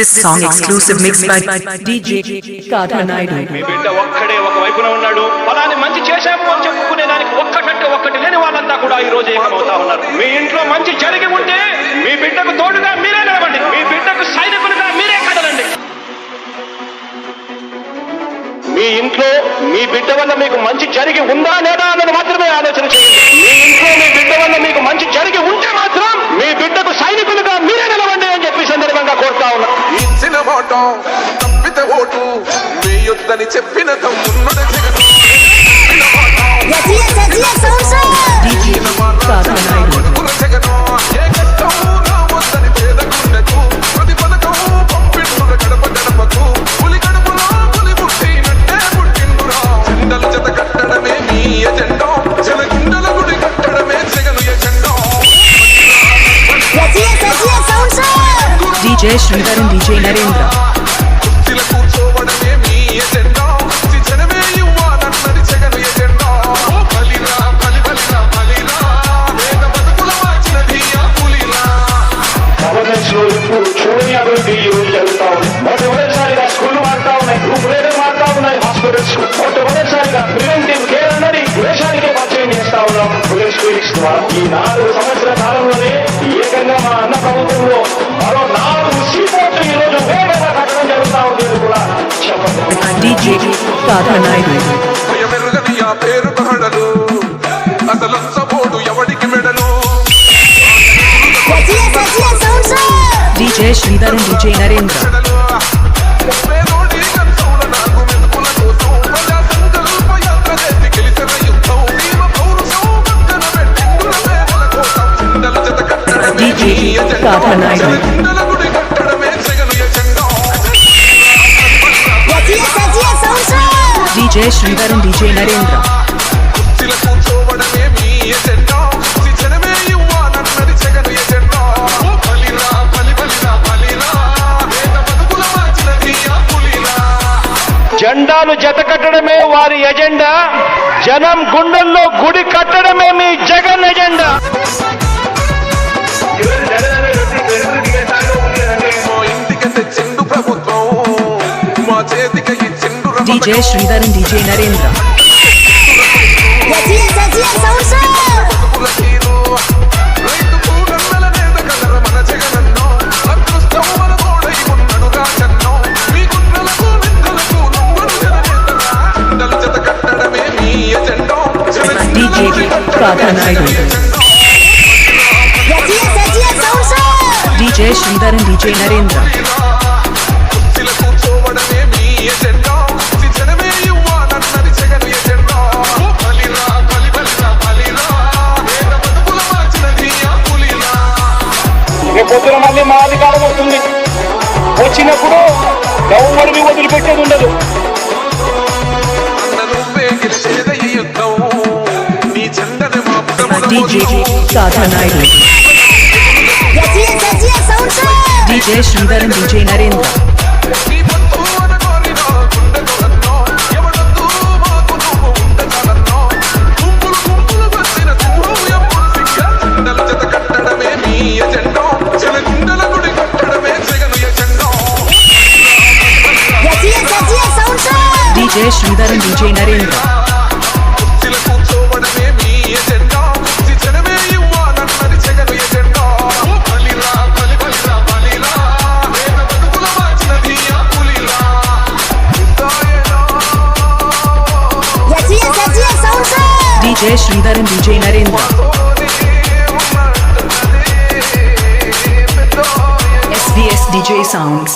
This song exclusive mixed by DJ Kathanaidu. మీ బిడ్డ ఒక్కడే ఒక వైపున ఉన్నాడు. ఫలాని మంచి చేశాము అని చెప్పుకునే దానికి ఒక్కటంటే ఒక్కటి లేని వాళ్ళంతా కూడా ఈ రోజు ఏకమవుతా ఉన్నారు. మీ ఇంట్లో మంచి జరిగి ఉంటే మీ బిడ్డకు తోడుగా మీరే నిలవండి. మీ బిడ్డకు సైనికులుగా మీరే కదలండి. మీ ఇంట్లో మీ బిడ్డ వల్ల మీకు మంచి జరిగి ఉందా లేదా అన్నది మాత్రమే ఆలోచన చేయండి. మీ ఇంట్లో మీ బిడ్డ వల్ల మీకు మంచి జరిగి ఉంటే మాత్రం మీ బిడ్డకు సైనికులుగా మీరే నిలవండి అని చెప్పి సందర్భంగా కోరుతా ఉన్నా. ఇచ్చిన మాట తప్పితే ఓటు మీ యుద్ధని చెప్పిన తమ్ముడు Jagan DJ Sridhar and DJ Narendra. చూడని అభివృద్ధి ఈ రోజు జరుగుతా ఉంది. మొట్టమొదటిసారిగా స్కూళ్లు మారుతా ఉన్నాయి, గ్రూప్ రేట్లు మారుతా ఉన్నాయి, హాస్పిటల్స్ మొట్టమొదటిసారిగా ప్రివెంటివ్ కేర్ అన్నది దేశానికే పరిచయం చేస్తా ఉన్నాం పోలీస్ క్లినిక్స్ ద్వారా. ఈ 4 సంవత్సరాల కాలంలోనే ఏకంగా మా అన్న ప్రభుత్వంలో మరో 4 సీపోర్ట్లు ఈ రోజు వేగంగా కట్టడం జరుగుతా ఉంది కూడా చెప్పండి. DJ Kathanaidu. పేరు పహడలు అసలు సపోర్టు ఎవడికి మెడలు DJ Sridhar and DJ Narendra. DJ Kathanaidu. DJ Sridhar and DJ Narendra. జెండాలు జత కట్టడమే వారి ఎజెండా, జనం గుండెల్లో గుడి కట్టడమే మీ జగన్ ఎజెండా. ఇంటికి తెచ్చిండు ప్రభుత్వం మా చేతికి ఇచ్చిండు DJ Sridhar and DJ Narendra. DJ Kathanaidu. DJ Sridhar and DJ Narendra. పొద్దున మళ్ళీ మా అధికారం వస్తుంది. వచ్చినప్పుడు గవర్నమెంట్ వదిలిపెట్టేది ఉండదు. DJ Kathanaidu. DJ Sridhar and DJ Narendra. DJ Sridhar and DJ Narendra. DJ Sridhar and DJ Narendra. SBS DJ Sounds.